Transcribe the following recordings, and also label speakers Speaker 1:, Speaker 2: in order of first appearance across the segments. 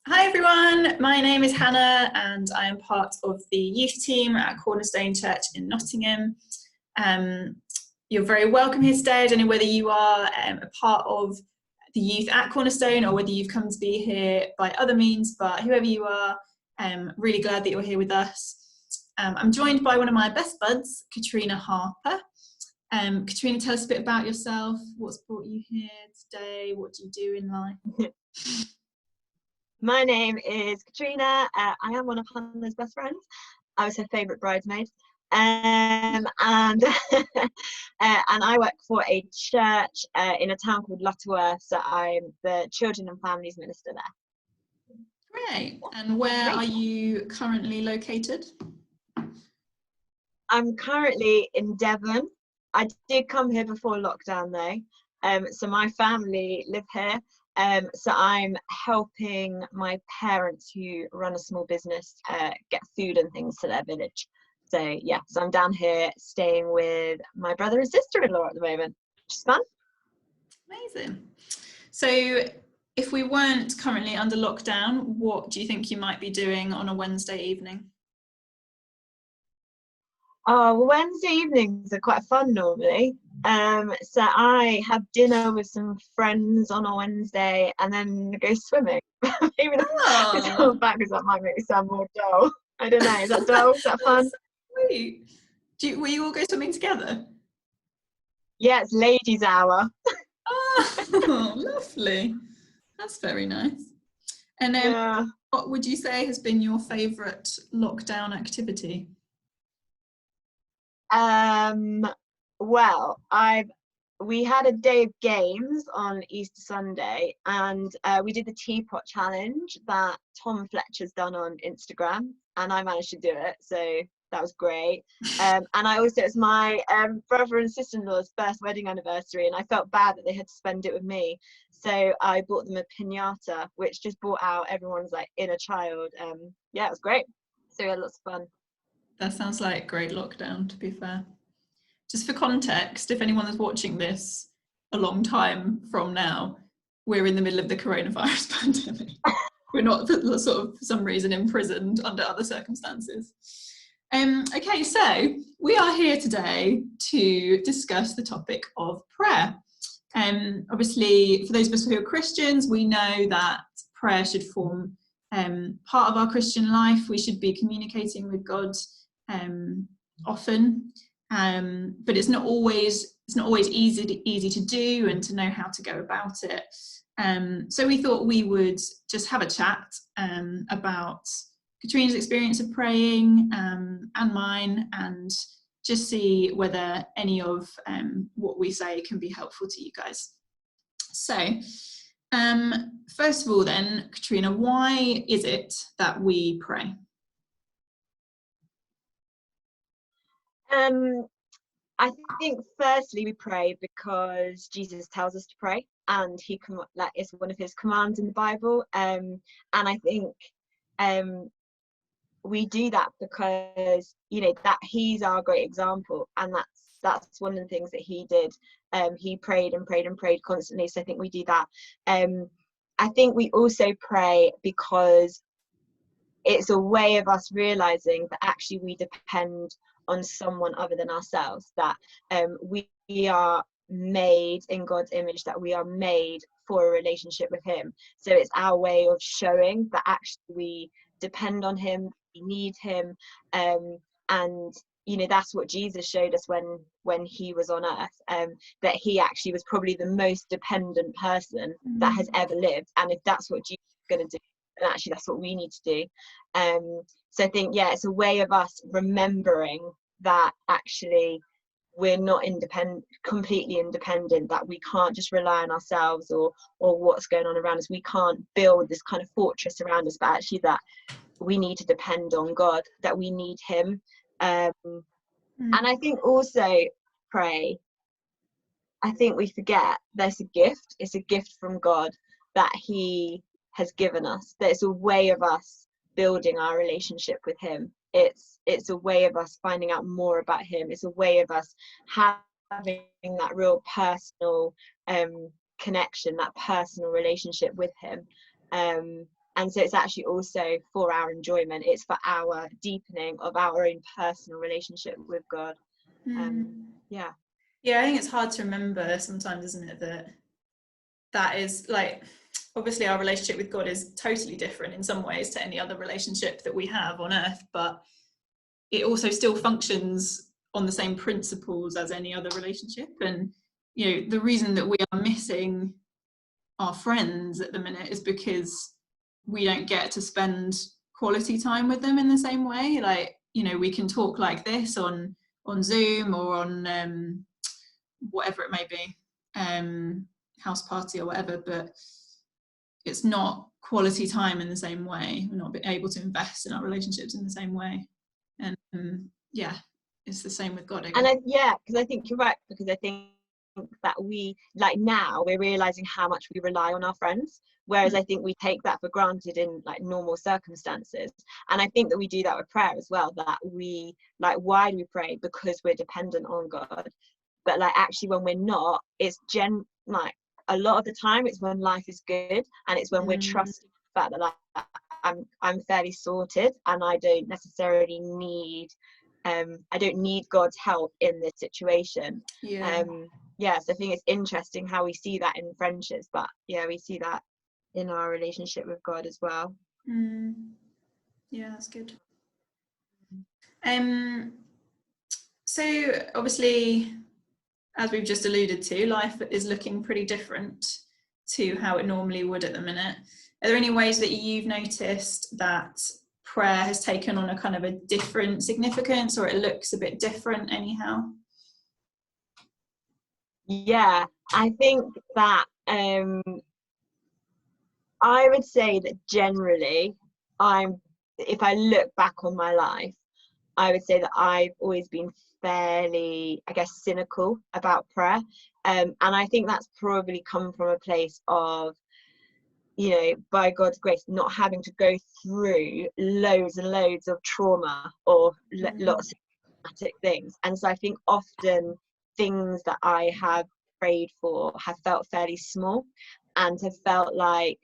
Speaker 1: Hi everyone, my name is Hannah and I am part of the youth team at Cornerstone Church in Nottingham. You're very welcome here today. I don't know whether you are a part of the youth at Cornerstone or whether you've come to be here by other means, but whoever you are, I'm really glad that you're here with us. I'm joined by one of my best buds, Katrina Harper. Katrina, tell us a bit about yourself. What's brought you here today? What do you do in life?
Speaker 2: My name is Katrina. I am one of Hannah's best friends. I was her favourite bridesmaid. And and I work for a church in a town called Lutterworth. So I'm the children and families minister there.
Speaker 1: Great. And where are you currently located?
Speaker 2: I'm currently in Devon. I did come here before lockdown though. So my family live here. So I'm helping my parents who run a small business get food and things to their village. So yeah, so I'm down here staying with my brother and sister-in-law at the moment, which is fun.
Speaker 1: Amazing. So if we weren't currently under lockdown, what do you think you might be doing on a Wednesday evening?
Speaker 2: Oh, well, Wednesday evenings are quite fun normally. So I have dinner with some friends on a Wednesday and then go swimming. Maybe that's all back because that might make me sound more dull. I don't know. Is that dull? Is that fun?
Speaker 1: Sweet. Will you all go swimming together?
Speaker 2: Yeah, it's ladies' hour.
Speaker 1: Oh, lovely. That's very nice. And what would you say has been your favourite lockdown activity?
Speaker 2: Well, we had a day of games on Easter Sunday, and we did the teapot challenge that Tom Fletcher's done on Instagram, and I managed to do it, so that was great. And it was my brother and sister-in-law's first wedding anniversary, and I felt bad that they had to spend it with me, so I bought them a piñata, which just brought out everyone's like inner child. Yeah, it was great. So we had lots of fun.
Speaker 1: That sounds like great lockdown, to be fair. Just for context, if anyone is watching this a long time from now, we're in the middle of the coronavirus pandemic. We're not, sort of, for some reason, imprisoned under other circumstances. Okay, so we are here today to discuss the topic of prayer. Obviously, for those of us who are Christians, we know that prayer should form part of our Christian life. We should be communicating with God often, but it's not always easy to do and to know how to go about it. So we thought we would just have a chat about Katrina's experience of praying and mine, and just see whether any of what we say can be helpful to you guys. So first of all then, Katrina, why is it that we pray?
Speaker 2: I think firstly we pray because Jesus tells us to pray, and it's one of his commands in the Bible. And I think we do that because that he's our great example, and that's one of the things that he did. He prayed and prayed and prayed constantly. So I think we do that. I think we also pray because it's a way of us realizing that actually we depend on someone other than ourselves, that we are made in God's image, that we are made for a relationship with him. So it's our way of showing that actually we depend on him, we need him, and that's what Jesus showed us when he was on earth, that he actually was probably the most dependent person that has ever lived. And if that's what Jesus is going to do, and actually that's what we need to do. So I think it's a way of us remembering that actually we're not completely independent, that we can't just rely on ourselves or what's going on around us. We can't build this kind of fortress around us, but actually that we need to depend on God, that we need him. And I think also pray, I think we forget there's a gift. It's a gift from God that he has given us, that it's a way of us building our relationship with him. It's a way of us finding out more about him. It's a way of us having that real personal connection, that personal relationship with him. And so it's actually also for our enjoyment. It's for our deepening of our own personal relationship with God. Yeah.
Speaker 1: Yeah, I think it's hard to remember sometimes, isn't it, that is like, obviously our relationship with God is totally different in some ways to any other relationship that we have on earth, but it also still functions on the same principles as any other relationship. And the reason that we are missing our friends at the minute is because we don't get to spend quality time with them in the same way. Like, we can talk like this on Zoom or on whatever it may be, house party or whatever, but it's not quality time in the same way. We're not able to invest in our relationships in the same way. And yeah, it's the same with God, I guess.
Speaker 2: And because I think you're right, because I think that we, like, now we're realizing how much we rely on our friends, whereas I think we take that for granted in like normal circumstances. And I think that we do that with prayer as well, that we, like, why do we pray? Because we're dependent on God. But like, actually when we're not, it's like a lot of the time it's when life is good, and it's when we're trusting the fact that, like, I'm fairly sorted and I don't necessarily need I don't need God's help in this situation. So I think it's interesting how we see that in friendships, but we see that in our relationship with God as well.
Speaker 1: Yeah, that's good. So obviously, as we've just alluded to, life is looking pretty different to how it normally would at the minute. Are there any ways that you've noticed that prayer has taken on a kind of a different significance, or it looks a bit different anyhow?
Speaker 2: Yeah, I think that I would say that generally, if I look back on my life, I would say that I've always been fairly, I guess, cynical about prayer. And I think that's probably come from a place of, by God's grace, not having to go through loads and loads of trauma or lots of traumatic things. And so I think often things that I have prayed for have felt fairly small, and have felt like,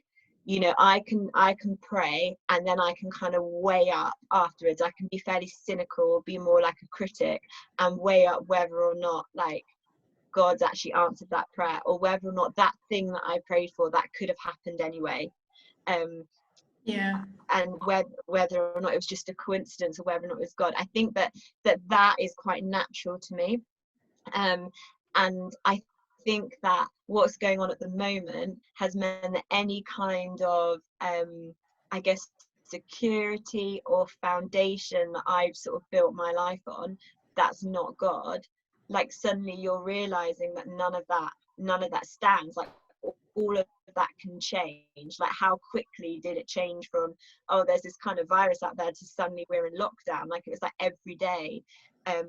Speaker 2: I can pray, and then I can kind of weigh up afterwards. I can be fairly cynical, be more like a critic, and weigh up whether or not, like, God's actually answered that prayer, or whether or not that thing that I prayed for, that could have happened anyway. And whether or not it was just a coincidence, or whether or not it was God. I think that is quite natural to me. And I think that what's going on at the moment has meant that any kind of I guess security or foundation that I've sort of built my life on, that's not God, like, suddenly you're realizing that none of that stands. Like, all of that can change. Like, how quickly did it change from, oh, there's this kind of virus out there, to suddenly we're in lockdown? Like, it was like every day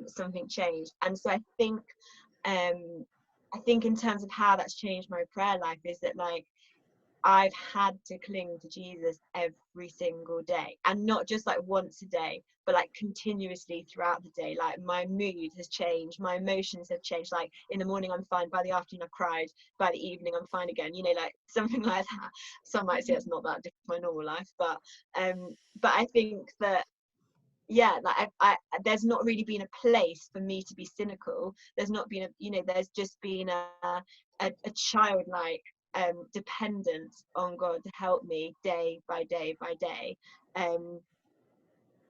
Speaker 2: something changed. And so I think in terms of how that's changed my prayer life, is that, like, I've had to cling to Jesus every single day, and not just like once a day, but like continuously throughout the day. Like, my mood has changed, my emotions have changed. Like, in the morning I'm fine, by the afternoon I've cried, by the evening I'm fine again, like something like that. Some might say it's not that different from my normal life, but I think that, like, I there's not really been a place for me to be cynical. There's not been there's just been a childlike dependence on God to help me day by day by day.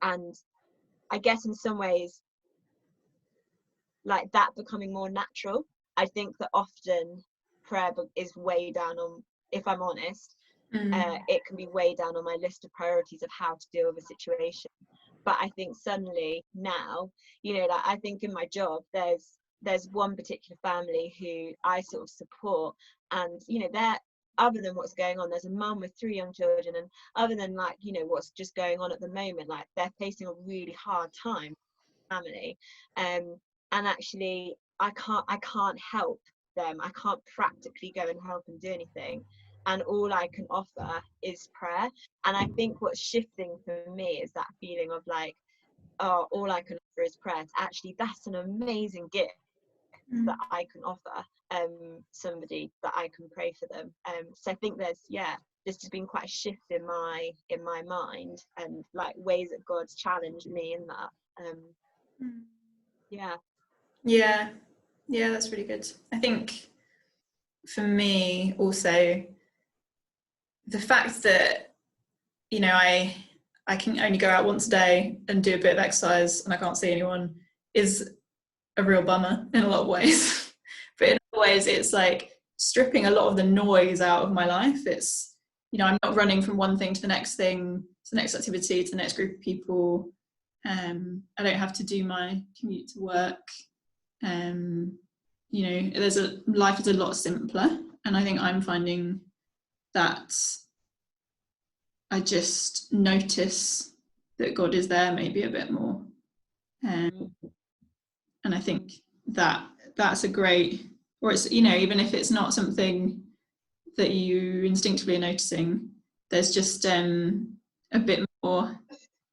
Speaker 2: And I guess in some ways, like, that becoming more natural. I think that often prayer is way down on, if I'm honest, it can be way down on my list of priorities of how to deal with a situation. But I think suddenly now, like, I think in my job, there's one particular family who I sort of support, and they're, other than what's going on, there's a mum with 3 young children, and other than, like, what's just going on at the moment, like, they're facing a really hard time, family, and actually I can't help them. I can't practically go and help and do anything, and all I can offer is prayer. And I think what's shifting for me is that feeling of, like, oh, all I can offer is prayer. Actually, that's an amazing gift that I can offer somebody, that I can pray for them. So I think there's just has been quite a shift in my mind, and like ways that God's challenged me in that.
Speaker 1: Yeah, that's really good. I think for me also, the fact that, you know, I can only go out once a day and do a bit of exercise and I can't see anyone is a real bummer in a lot of ways. But in other ways, it's like stripping a lot of the noise out of my life. It's, you know, I'm not running from one thing to the next thing, to the next activity, to the next group of people. I don't have to do my commute to work. You know, life is a lot simpler, and I think I'm finding that I just notice that God is there maybe a bit more, and I think that that's a great, or it's, you know, even if it's not something that you instinctively are noticing, there's just a bit more.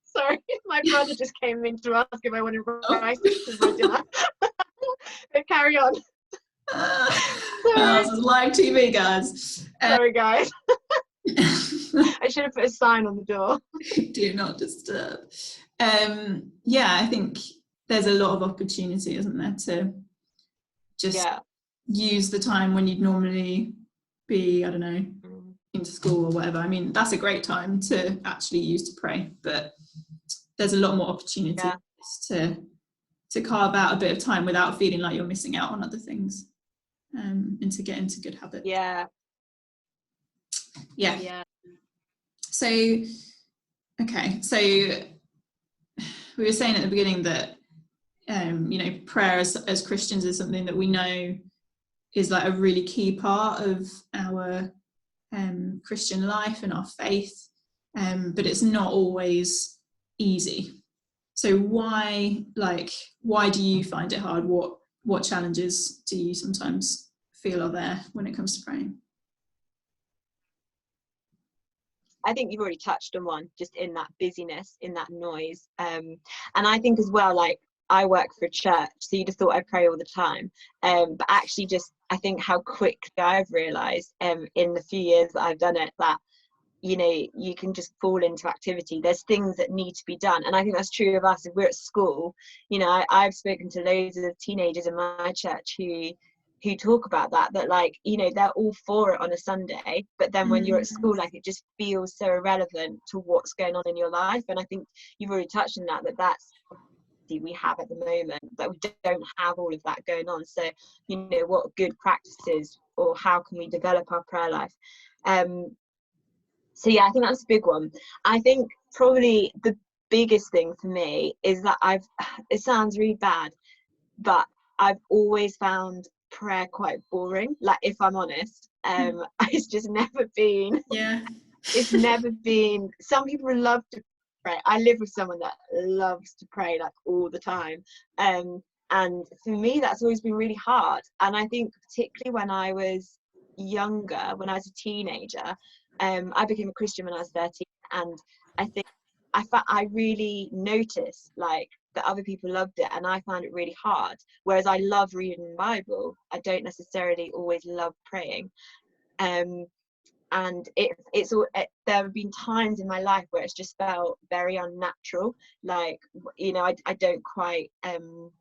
Speaker 2: Sorry, my brother just came in to ask if I wanted rice for my dinner. But carry on.
Speaker 1: This is live TV, guys.
Speaker 2: Sorry, guys. I should have put a sign on the door.
Speaker 1: Do not disturb. Yeah, I think there's a lot of opportunity, isn't there, to just use the time when you'd normally be, I don't know, into school or whatever. I mean, that's a great time to actually use to pray, but there's a lot more opportunity to carve out a bit of time without feeling like you're missing out on other things, and to get into good habits. Yeah. So, okay, so we were saying at the beginning that you know, prayer as Christians is something that we know is like a really key part of our Christian life and our faith, but it's not always easy. So why do you find it hard? What challenges do you sometimes feel are there when it comes to praying?
Speaker 2: I think you've already touched on one, just in that busyness, in that noise. And I think as well, like, I work for a church, so you'd have thought I pray all the time. But actually, just I think how quickly I've realised in the few years that I've done it, that, you know, you can just fall into activity. There's things that need to be done. And I think that's true of us. If we're at school, you know, I've spoken to loads of teenagers in my church who talk about that like, you know, they're all for it on a Sunday, but then when you're at school, like, it just feels so irrelevant to what's going on in your life. And I think you've already touched on that's we have at the moment, that we don't have all of that going on. So, you know, what good practices, or how can we develop our prayer life? So yeah, I think that's a big one. I think probably the biggest thing for me is that it sounds really bad, but I've always found prayer quite boring. Like, if I'm honest, it's just never been. It's never been. Some people love to pray. I live with someone that loves to pray, like, all the time, and for me that's always been really hard. And I think particularly when I was younger, when I was a teenager, I became a Christian when I was 13, and I think I really noticed, like, that other people loved it and I found it really hard. Whereas I love reading the Bible, I don't necessarily always love praying. And there have been times in my life where it's just felt very unnatural. Like, you know, I don't quite you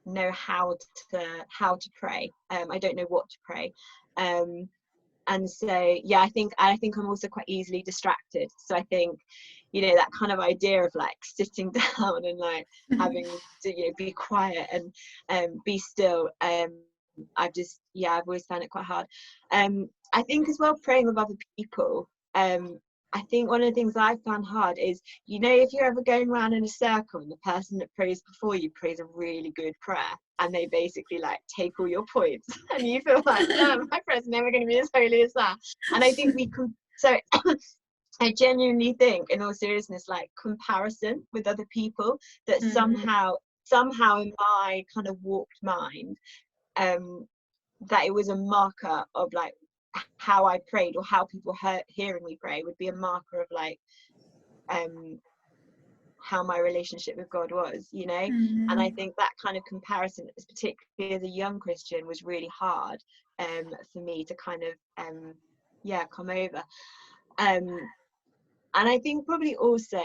Speaker 2: know how to pray. I don't know what to pray. And so yeah, I think I'm also quite easily distracted. So I think, you know, that kind of idea of like sitting down and like having to, you know, be quiet and be still, I've always found it quite hard. I think as well, praying with other people, I think one of the things that I found hard is, you know, if you're ever going around in a circle and the person that prays before you prays a really good prayer, and they basically like take all your points, and you feel like, no, my prayer's never going to be as holy as that. And I think so I genuinely think, in all seriousness, like, comparison with other people, that somehow in my kind of warped mind, that it was a marker of like how I prayed, or how people hearing me pray would be a marker of like how my relationship with God was, you know. And I think that kind of comparison, particularly as a young Christian, was really hard, for me to kind of come over. And I think probably also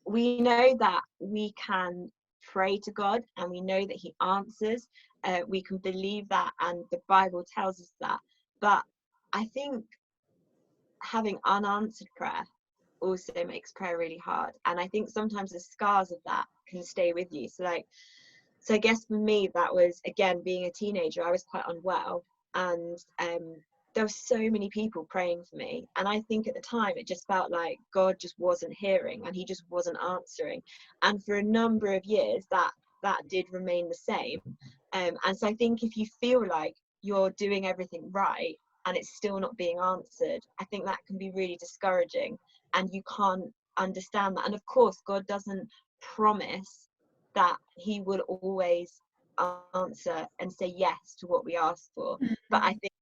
Speaker 2: we know that we can pray to God and we know that he answers. We can believe that, and the Bible tells us that. But I think having unanswered prayer also makes prayer really hard, and I think sometimes the scars of that can stay with you. So I guess for me, that was, again, being a teenager, I was quite unwell, and there were so many people praying for me, and I think at the time it just felt like God just wasn't hearing and he just wasn't answering. And for a number of years that did remain the same. And so I think if you feel like you're doing everything right and it's still not being answered, I think that can be really discouraging, and you can't understand that. And of course, God doesn't promise that he will always answer and say yes to what we ask for. But I think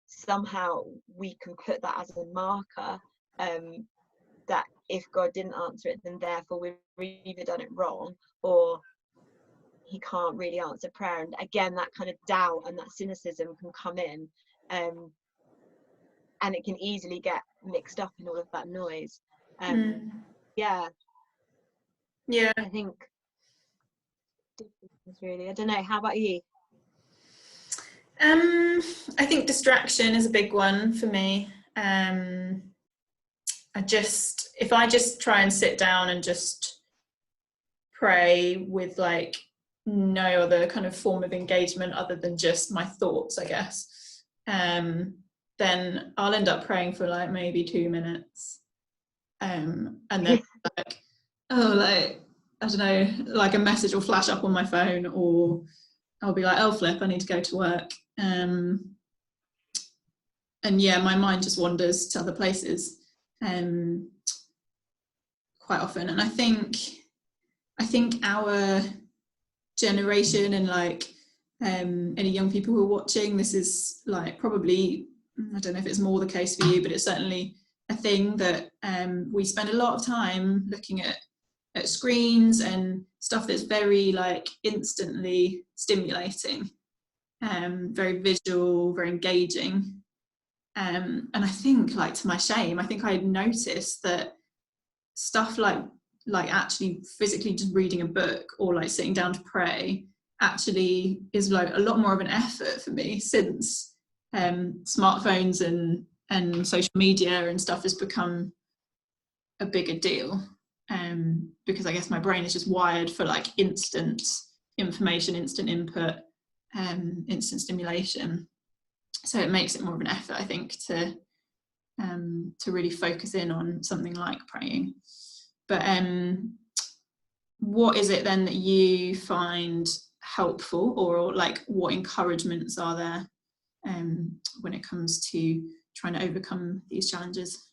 Speaker 2: somehow we can put that as a marker, that if God didn't answer it, then therefore we've either done it wrong or he can't really answer prayer. And again, that kind of doubt and that cynicism can come in, and it can easily get mixed up in all of that noise. Yeah I think really, I don't know, how about you?
Speaker 1: I think distraction is a big one for me. If I just try and sit down and just pray with like no other kind of form of engagement other than just my thoughts, I guess, then I'll end up praying for like maybe 2 minutes, and then like, oh, like, I don't know, like a message will flash up on my phone, or I'll be like, oh flip, I need to go to work, and yeah, my mind just wanders to other places quite often. And I think our generation and like any young people who are watching, this is like probably, I don't know if it's more the case for you, but it's certainly a thing that we spend a lot of time looking at screens and stuff that's very like instantly stimulating, very visual, very engaging. And I think, like, to my shame, I think I noticed that stuff like actually physically just reading a book or like sitting down to pray actually is like a lot more of an effort for me since smartphones and social media and stuff has become a bigger deal, because I guess my brain is just wired for like instant information, instant input, instant stimulation. So it makes it more of an effort, I think, to really focus in on something like praying. But what is it then that you find helpful, or like what encouragements are there when it comes to trying to overcome these challenges?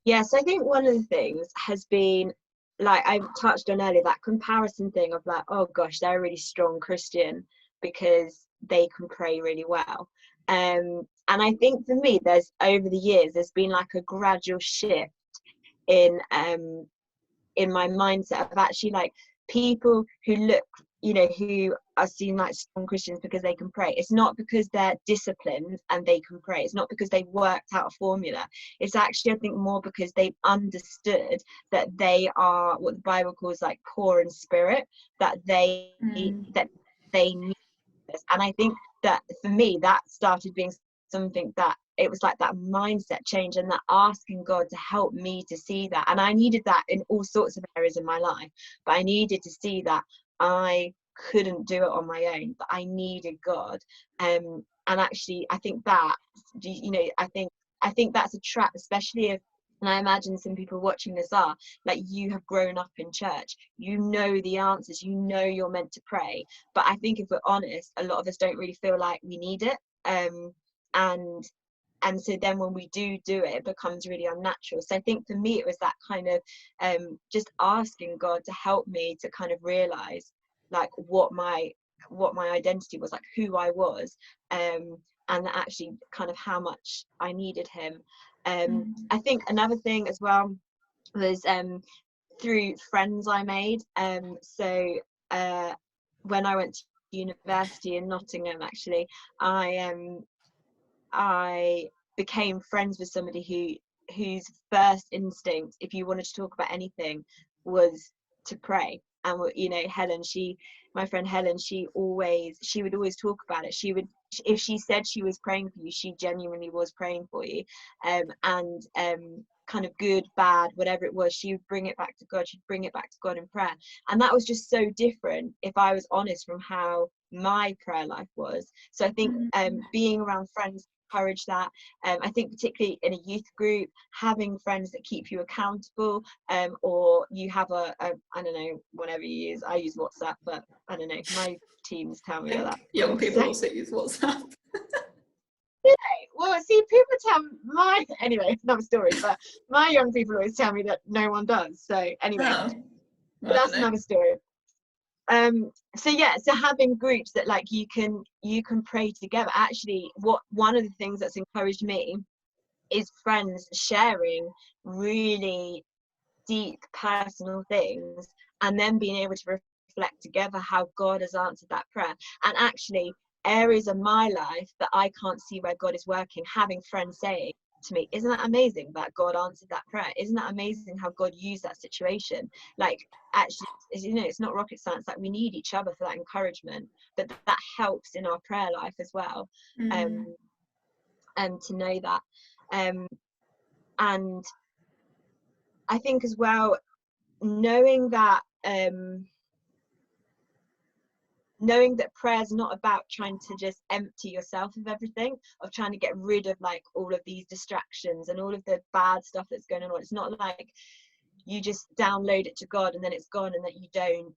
Speaker 2: Yes, I think one of the things has been, like I touched on earlier, that comparison thing of like, oh gosh, they're a really strong Christian because they can pray really well. And I think for me, there's over the years, there's been like a gradual shift in my mindset of actually like people who look, who are seen like strong Christians because they can pray. It's not because they're disciplined and they can pray. It's not because they've worked out a formula. It's actually, I think, more because they've understood that they are what the Bible calls like poor in spirit, that they need this. And I think that for me, that started being something that it was like that mindset change and that asking God to help me to see that. And I needed that in all sorts of areas in my life, but I needed to see that I couldn't do it on my own, but I needed God. And actually, I think that, I think that's a trap, especially if, and I imagine some people watching this are like, you have grown up in church, you know the answers, you know you're meant to pray. But I think if we're honest, a lot of us don't really feel like we need it. And so then when we do it, it becomes really unnatural. So I think for me, it was that kind of just asking God to help me to kind of realize like what my identity was, like who I was, and actually kind of how much I needed him. I think another thing as well was through friends I made. So when I went to university in Nottingham, actually, I became friends with somebody whose first instinct, if you wanted to talk about anything, was to pray. And you know, my friend Helen, she would always talk about it. If she said she was praying for you, she genuinely was praying for you. And kind of good, bad, whatever it was, she would bring it back to God. She'd bring it back to God in prayer. And that was just so different, if I was honest, from how my prayer life was. So I think being around friends encourage that. I think particularly in a youth group, having friends that keep you accountable, or you have a I don't know, whatever you use. I use WhatsApp, but I don't know, my teens tell me that
Speaker 1: young people also use WhatsApp.
Speaker 2: Well, see, people tell anyway, it's another story, but my young people always tell me that no one does. So anyway, that's another story. So having groups that like you can pray together. Actually, one of the things that's encouraged me is friends sharing really deep personal things, and then being able to reflect together how God has answered that prayer. And actually, areas of my life that I can't see where God is working, having friends saying to me, isn't that amazing that God answered that prayer? Isn't that amazing how God used that situation? Like, actually, you know, it's not rocket science. Like, we need each other for that encouragement, but that helps in our prayer life as well. And to know that, and I think as well, knowing that prayer is not about trying to just empty yourself of everything, of trying to get rid of like all of these distractions and all of the bad stuff that's going on. It's not like you just download it to God and then it's gone, and that you don't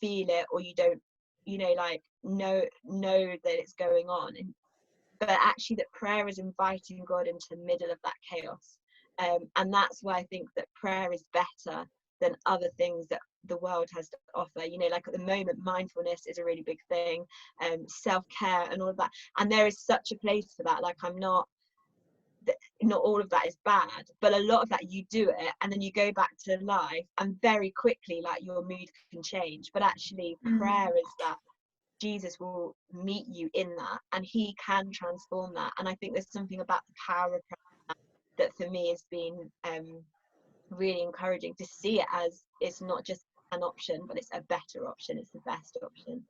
Speaker 2: feel it, or you don't, you know, like know that it's going on. But actually that prayer is inviting God into the middle of that chaos. And that's why I think that prayer is better than other things that the world has to offer. You know, like at the moment, mindfulness is a really big thing, self-care and all of that. And there is such a place for that. Like, not all of that is bad, but a lot of that, you do it and then you go back to life, and very quickly, like, your mood can change. But actually, prayer is that Jesus will meet you in that, and he can transform that. And I think there's something about the power of prayer that for me has been really encouraging, to see it as it's not just an option, but it's a better option, it's the best option.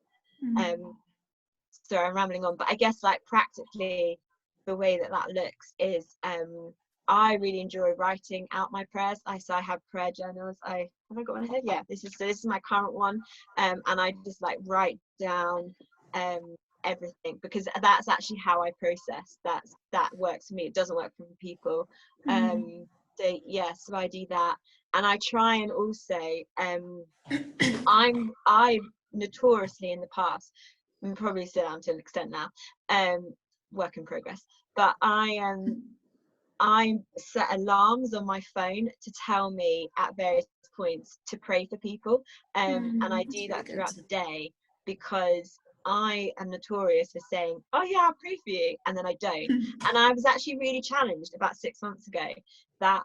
Speaker 2: So I'm rambling on, but I guess, like, practically the way that looks is I really enjoy writing out my prayers. I have prayer journals. Have I got one here? Yeah, this is my current one, and I just like write down everything, because that's actually how I process. That works for me. It doesn't work for people. So I do that, and I try and also I notoriously in the past, and probably still am to an extent now, work in progress, but I set alarms on my phone to tell me at various points to pray for people, and I do that throughout the day, because I am notorious for saying, oh yeah, I'll pray for you, and then I don't. And I was actually really challenged about 6 months ago that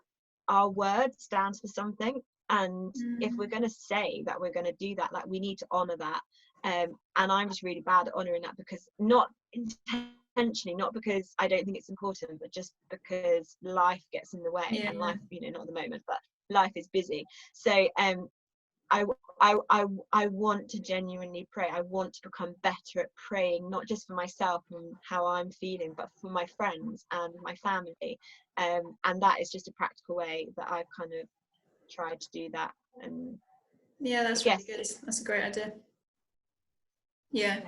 Speaker 2: our word stands for something, and if we're going to say that we're going to do that, like, we need to honor that. And I'm just really bad at honoring that, because not intentionally, not because I don't think it's important, but just because life gets in the way. And life, you know, not at the moment, but life is busy. So I want to genuinely pray. I want to become better at praying, not just for myself and how I'm feeling, but for my friends and my family. And that is just a practical way that I've kind of tried to do that. And
Speaker 1: yeah, that's really good. That's a great idea. Yeah,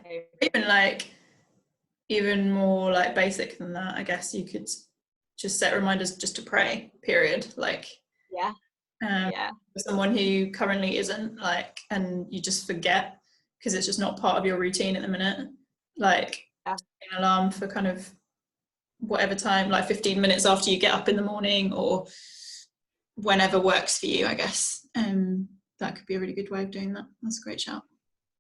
Speaker 1: even more like basic than that, I guess you could just set reminders just to pray, period. Like, for someone who currently isn't, like, and you just forget because it's just not part of your routine at the minute, like an alarm for kind of whatever time, like 15 minutes after you get up in the morning, or whenever works for you, I guess. That could be a really good way of doing that. That's a great shout.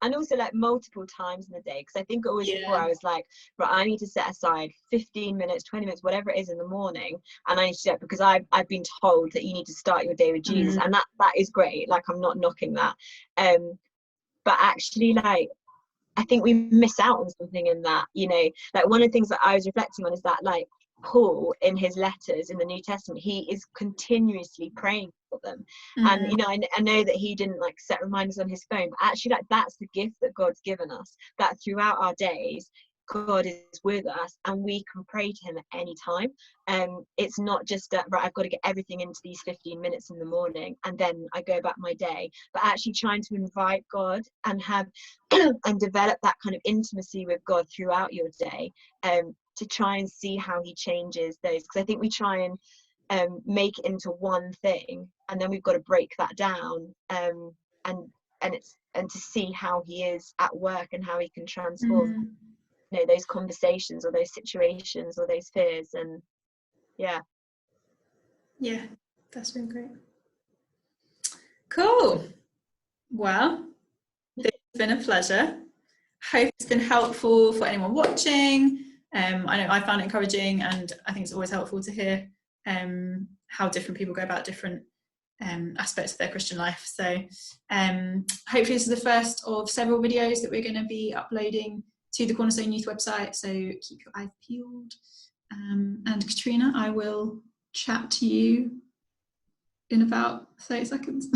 Speaker 2: And also, like, multiple times in the day, because I think always before I was like, right, I need to set aside 15 minutes, 20 minutes, whatever it is in the morning, and I need to do it, because I've been told that you need to start your day with Jesus, and that is great. Like, I'm not knocking that, but actually, like, I think we miss out on something in that, you know. Like one of the things that I was reflecting on is that, like, Paul in his letters in the New Testament, he is continuously praying for them. And you know, I know that he didn't like set reminders on his phone, but actually, like, that's the gift that God's given us, that throughout our days God is with us and we can pray to him at any time. It's not just that, right, I've got to get everything into these 15 minutes in the morning and then I go about my day, but actually trying to invite God and have and develop that kind of intimacy with God throughout your day, to try and see how he changes those, because I think we try and make it into one thing, and then we've got to break that down, and to see how he is at work and how he can transform you know, those conversations or those situations or those fears. And yeah,
Speaker 1: that's been great. Cool. Well, it's been a pleasure. Hope it's been helpful for anyone watching. I know I found it encouraging, and I think it's always helpful to hear how different people go about different aspects of their Christian life. So hopefully this is the first of several videos that we're going to be uploading to the Cornerstone Youth website, so keep your eyes peeled. And Katrina, I will chat to you in about 30 seconds.